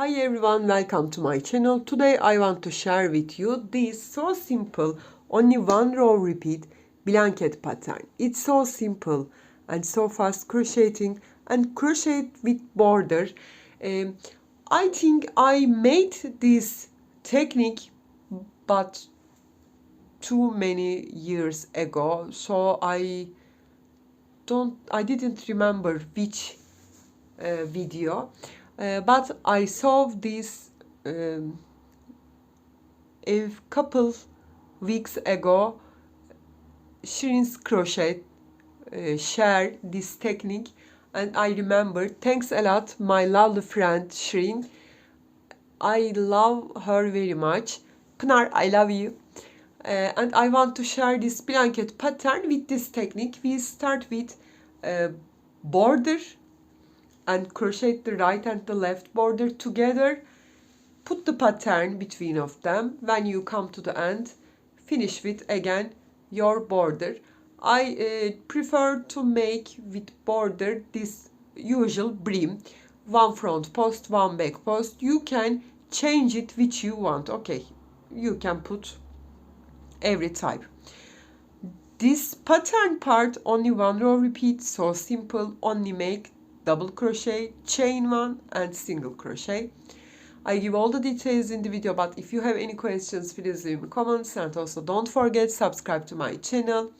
Hi everyone, welcome to my channel. Today I want to share with you this so simple, only one row repeat blanket pattern. It's so simple and so fast crocheting and crochet with border. I think I made this technique but too many years ago, so I didn't remember which video, but I saw this a couple weeks ago. Shirin's Crochet shared this technique, and I remember. Thanks a lot, my lovely friend Shirin. I love her very much. Pınar, I love you. And I want to share this blanket pattern with this technique. We start with border and crochet the right and the left border together. Put the pattern between of them. When you come to the end, finish with again your border. I prefer to make with border this usual brim, one front post, one back post. You can change it which you want. Okay, you can put every type. This pattern part only one row repeat, so simple. Only make double crochet, chain one and single crochet. I give all the details in the video, but if you have any questions, please leave me comments, and also don't forget subscribe to my channel.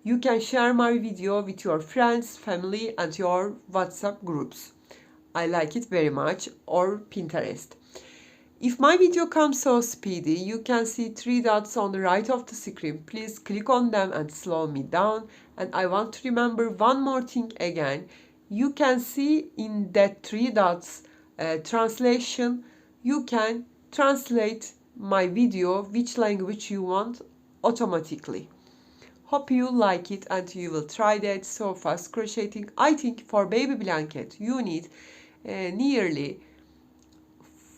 You can share my video with your friends, family and your WhatsApp groups. I like it very much, or Pinterest. If my video comes so speedy, you can see 3 dots on the right of the screen. Please click on them and slow me down. And I want to remember one more thing again. You can see in that 3 dots translation, you can translate my video which language you want automatically. Hope you like it and you will try that. So fast crocheting. I think for baby blanket you need nearly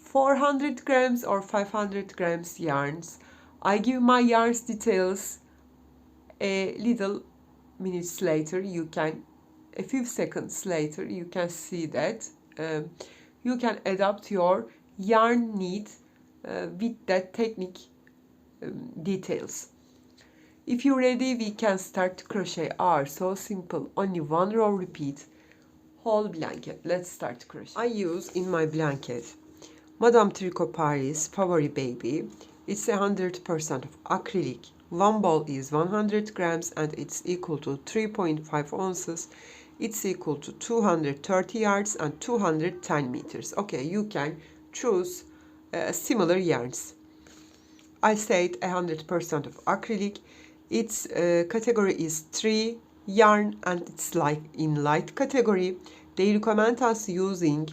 400 grams or 500 grams yarns. I give my yarns details a little minutes later. You can, a few seconds later, you can see that. You can adapt your yarn need with that technique details. If you're ready, we can start to crochet our so simple, only one row repeat whole blanket. Let's start crochet. I use in my blanket Madame Tricot Paris Favori Baby. It's 100% of acrylic. One ball is 100 grams and it's equal to 3.5 ounces. It's equal to 230 yards and 210 meters. Okay, you can choose similar yarns. I said 100% of acrylic. Its category is 3 yarn and it's like in light category. They recommend us using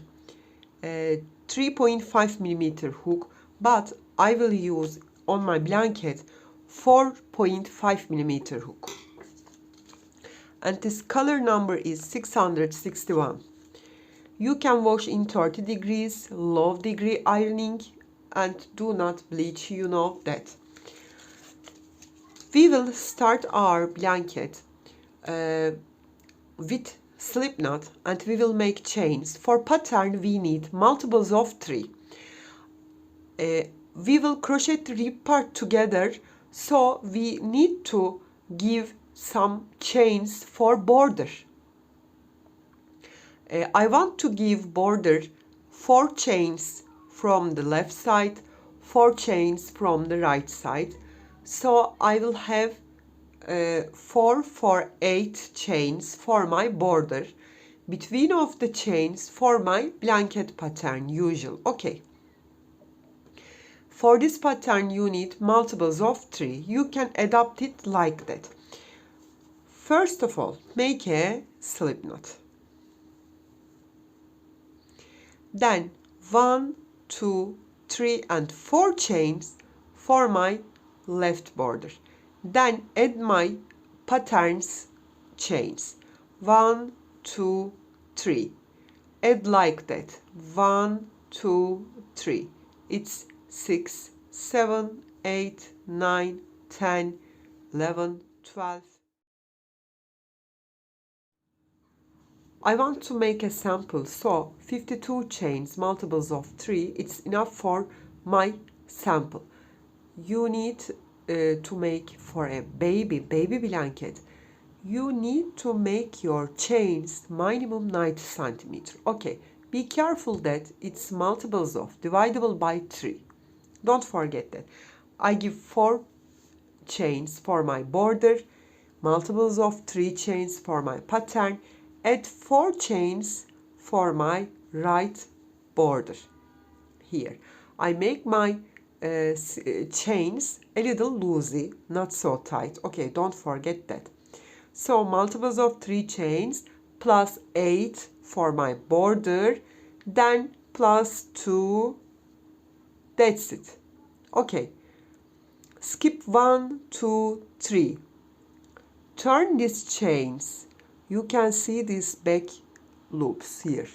3.5 millimeter hook, but I will use on my blanket 4.5 millimeter hook. And this color number is 661. You can wash in 30 degrees, low degree ironing, and do not bleach, you know that. We will start our blanket with slip knot and we will make chains. For pattern we need multiples of 3. We will crochet the rib part together, so we need to give some chains for border. I want to give border 4 chains from the left side, 4 chains from the right side. So I will have 4 for 8 chains for my border between of the chains for my blanket pattern usual. Okay. For this pattern you need multiples of 3. You can adapt it like that. First of all, make a slip knot. Then 1, 2, 3 and 4 chains for my left border. Then add my patterns chains. 1, 2, 3. Add like that. 1, 2, 3. It's 6, 7, 8, 9, 10, 11, 12. I want to make a sample, so 52 chains, multiples of 3, it's enough for my sample. You need to make for a baby blanket, you need to make your chains minimum 90 centimeter. Okay, be careful that it's multiples of divisible by 3. Don't forget that. I give 4 chains for my border, multiples of 3 chains for my pattern, add 4 chains for my right border. Here I make my chains a little loosey, not so tight. Okay, don't forget that. So multiples of 3 chains plus 8 for my border, then plus 2, that's it. Okay, skip 1, 2, 3. Turn these chains. You can see these back loops here.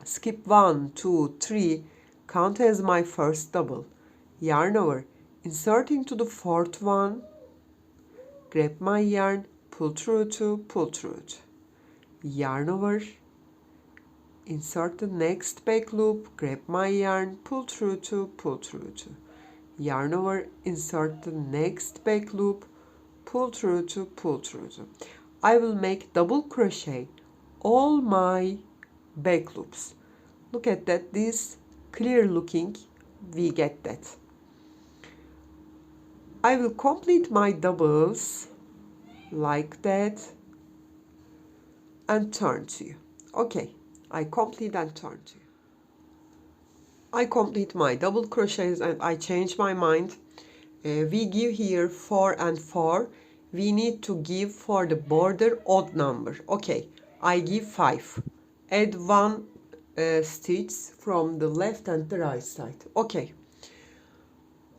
Skip 1, 2, 3. Count as my first double. Yarn over. Insert into the fourth one. Grab my yarn. Pull through 2, pull through 2. Yarn over. Insert the next back loop. Grab my yarn. Pull through 2, pull through 2. Yarn over. Insert the next back loop. Pull through 2, pull through 2. I will make double crochet all my back loops. Look at that, this clear looking, we get that. I will complete my doubles like that and turn to you. Okay, I complete and turn to you. I complete my double crochets and I change my mind. We give here 4 and 4. We need to give for the border odd number. Okay, I give 5. Add 1 stitch from the left and the right side. Okay,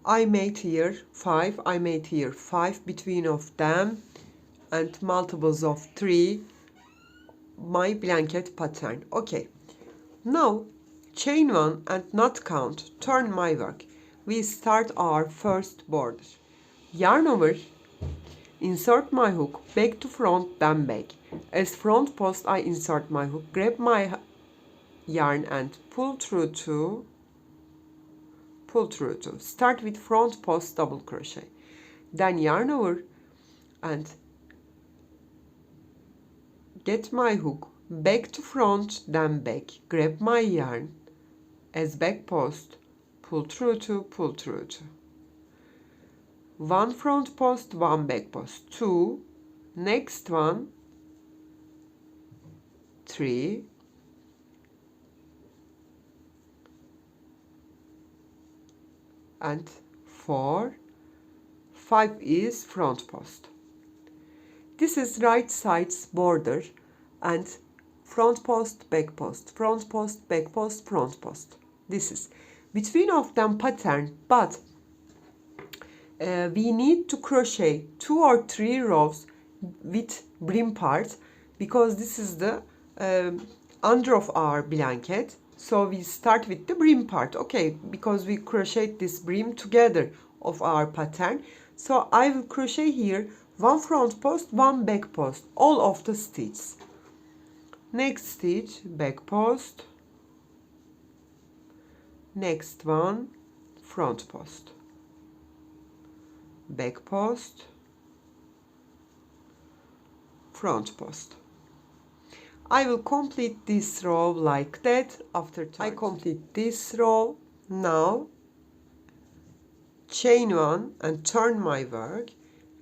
I made here 5. I made here 5 between of them and multiples of 3. My blanket pattern. Okay, now chain 1 and not count. Turn my work. We start our first border. Yarn over, insert my hook, back to front, then back. As front post, I insert my hook, grab my yarn and pull through 2, pull through 2. Start with front post double crochet. Then yarn over and get my hook, back to front, then back. Grab my yarn as back post, pull through 2, pull through 2. 1 front post, 1 back post, 2, next one, 3, and 4, 5 is front post. This is right side's border and front post, back post, front post, back post, front post. This is between of them pattern, but we need to crochet 2 or 3 rows with brim part because this is the under of our blanket. So we start with the brim part, okay, because we crochet this brim together of our pattern. So I will crochet here 1 front post, 1 back post, all of the stitches. Next stitch, back post, next one, front post, back post, front post. I will complete this row like that after I complete this row. Now chain 1 and turn my work.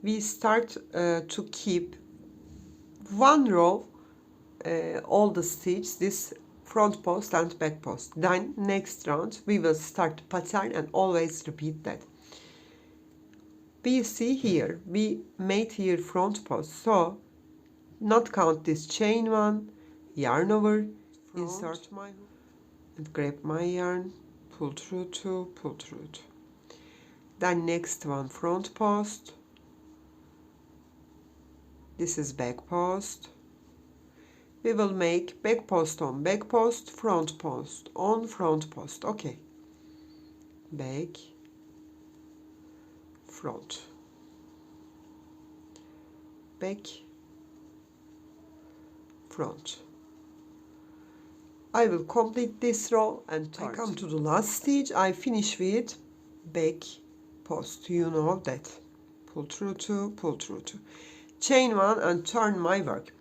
We start to keep 1 row all the stitches, this front post and back post. Then next round we will start the pattern and always repeat that. We see here we made here front post, so not count this chain 1, yarn over, insert my hook and grab my yarn, pull through 2, pull through 2. Then next one, front post, this is back post. We will make back post on back post, front post on front post. Okay, back, front, back, front. I will complete this row and turn. I come to the last stitch. I finish with back post. You know that. Pull through two, pull through two. Chain one and turn my work.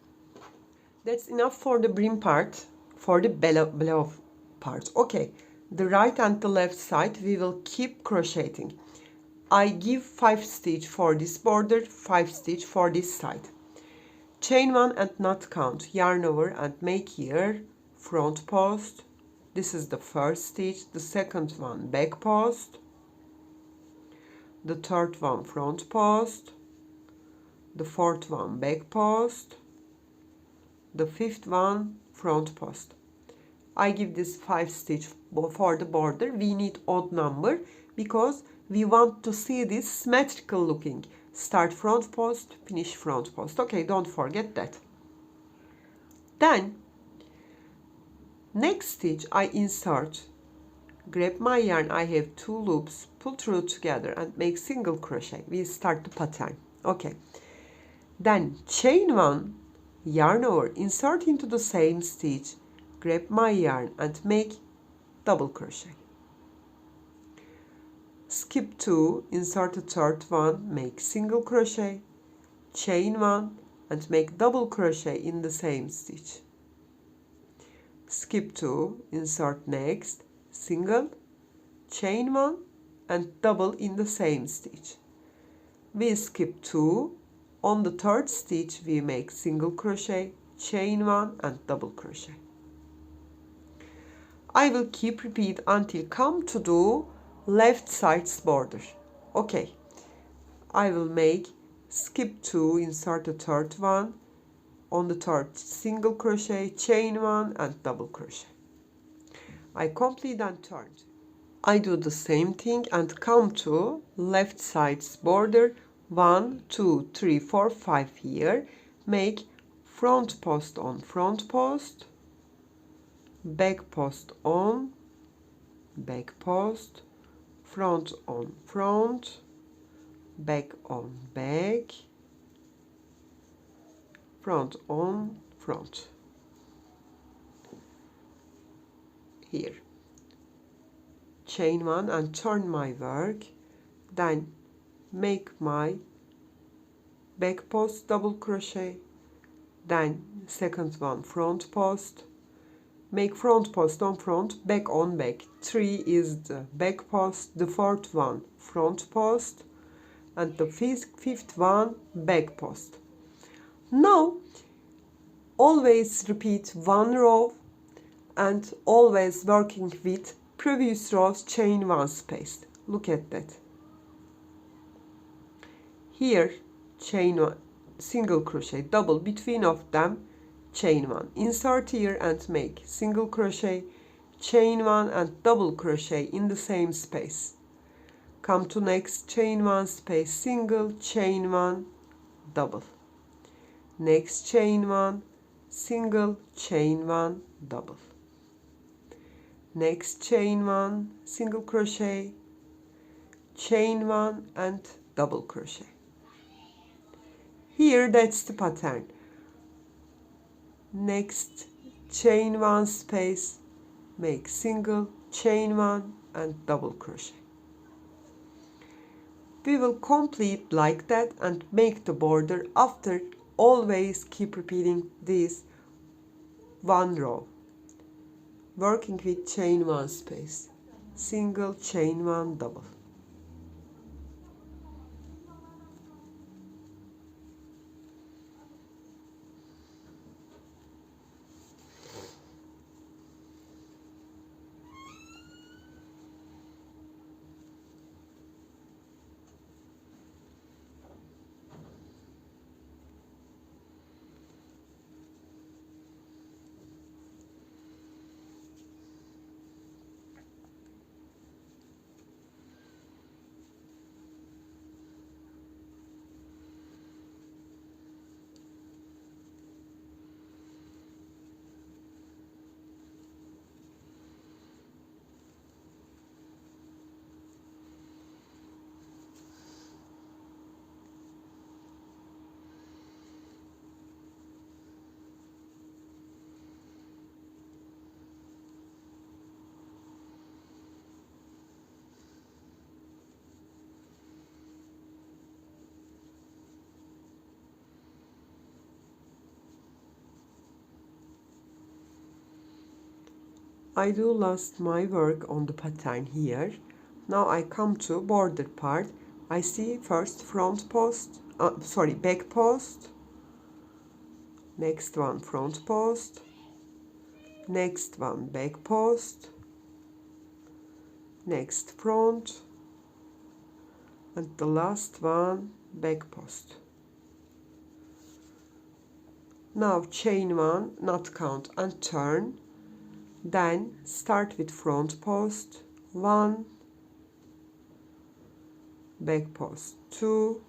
That's enough for the brim part, for the below part. Okay, the right and the left side we will keep crocheting. I give 5 stitch for this border, 5 stitch for this side. Chain one and not count, yarn over and make here front post. This is the first stitch, the second one back post, the third one front post, the fourth one back post, the fifth one front post. I give this 5 stitch for the border. We need odd number because we want to see this symmetrical looking. Start front post, finish front post. Okay, don't forget that. Then next stitch I insert, grab my yarn, I have 2 loops, pull through together and make single crochet. We start the pattern. Okay, then chain one, yarn over, insert into the same stitch, grab my yarn and make double crochet. Skip 2, insert a third one, make single crochet, chain 1 and make double crochet in the same stitch. Skip 2, insert next, single, chain 1 and double in the same stitch. We skip 2, on the third stitch we make single crochet, chain 1 and double crochet. I will keep repeat until come to do left side's border. Okay, I will make skip 2, insert a third one, on the third single crochet, chain 1 and double crochet. I complete and turn. I do the same thing and come to left side's border. 1, 2, 3, 4, 5 here. Make front post on front post, back post on back post, front on front, back on back, front on front. Here. Chain 1 and turn my work, then make my back post double crochet, then second one front post, make front post on front, back on back. 3 is the back post, the fourth one front post and the fifth one back post. Now always repeat one row and always working with previous rows chain 1 space. Look at that. Here chain 1, single crochet, double between of them, chain 1. Insert here and make single crochet, chain 1 and double crochet in the same space. Come to next chain 1 space, single, chain 1, double. Next chain 1, single, chain 1, double. Next chain 1, single crochet, chain 1 and double crochet. Here that's the pattern. Next chain 1 space, make single, chain 1 and double crochet. We will complete like that and make the border. After always keep repeating this one row, working with chain 1 space, single, chain 1, double. I do last my work on the pattern here. Now I come to border part. I see first front post, back post, next one front post, next one back post, next front, and the last one back post. Now chain 1, not count, and turn. Then start with front post 1, back post 2,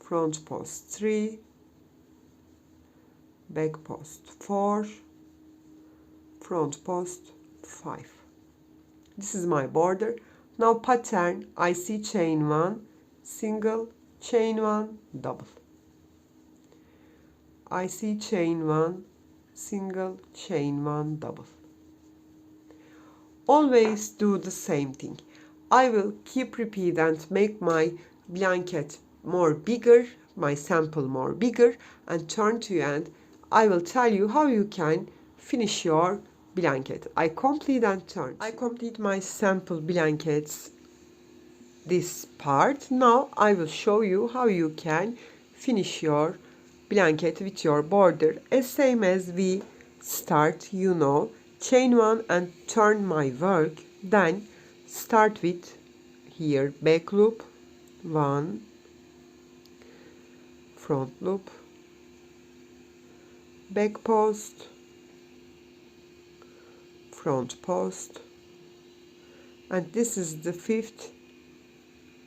front post 3, back post 4, front post 5. This is my border. Now pattern, I see chain 1, single, chain 1, double. I see chain 1, single, chain 1, double. Always do the same thing. I will keep repeat and make my blanket more bigger, my sample more bigger, and turn to you, and I will tell you how you can finish your blanket. I complete and turn. I complete my sample blankets, this part. Now I will show you how you can finish your blanket with your border, as same as we start, you know, chain 1 and turn my work. Then start with here back loop 1, front loop, back post, front post, and this is the 5th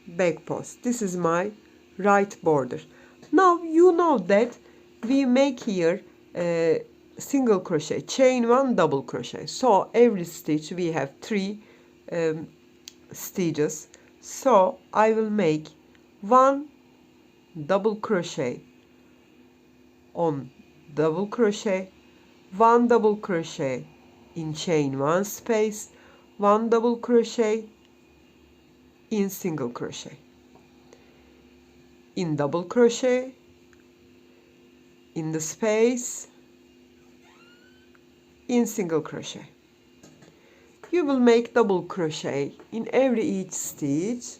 back post. This is my right border. Now you know that we make here single crochet, chain 1, double crochet. So every stitch we have 3 stitches. So I will make 1 double crochet on double crochet, 1 double crochet in chain 1 space, 1 double crochet in single crochet, in double crochet, in the space, in single crochet. You will make double crochet in each stitch.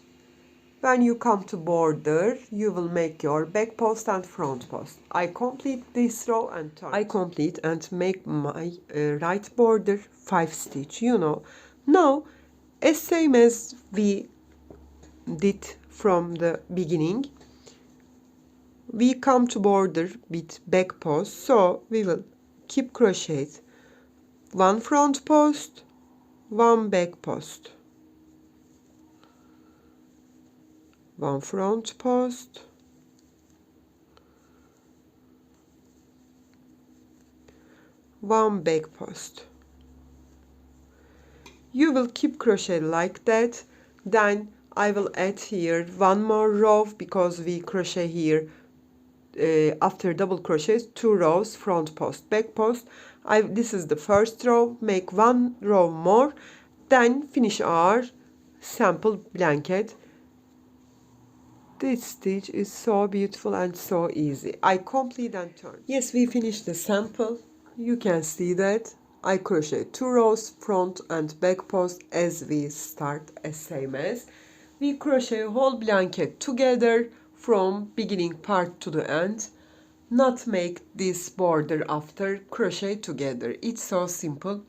When you come to border, you will make your back post and front post. I complete this row and turn. I complete and make my right border 5 stitch, you know. Now, as same as we did from the beginning, we come to border with back post, so we will keep crochet 1 front post, 1 back post, 1 front post, 1 back post. You will keep crochet like that. Then I will add here 1 more row, because we crochet here after double crochet 2 rows, front post, back post. This is the first row, make 1 row more, then finish our sample blanket. This stitch is so beautiful and so easy. I complete and turn. Yes, we finished the sample. You can see that I crochet 2 rows, front and back post, as we start, as same as we crochet whole blanket together from beginning part to the end. Not make this border after, crochet together. It's so simple.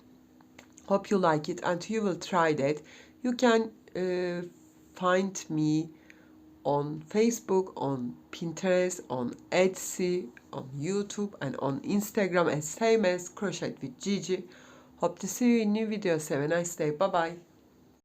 Hope you like it and you will try that. You can find me on Facebook, on Pinterest, on Etsy, on YouTube, and on Instagram, as same as Crochet with Gigi. Hope to see you in new videos. Have a nice day. Bye bye.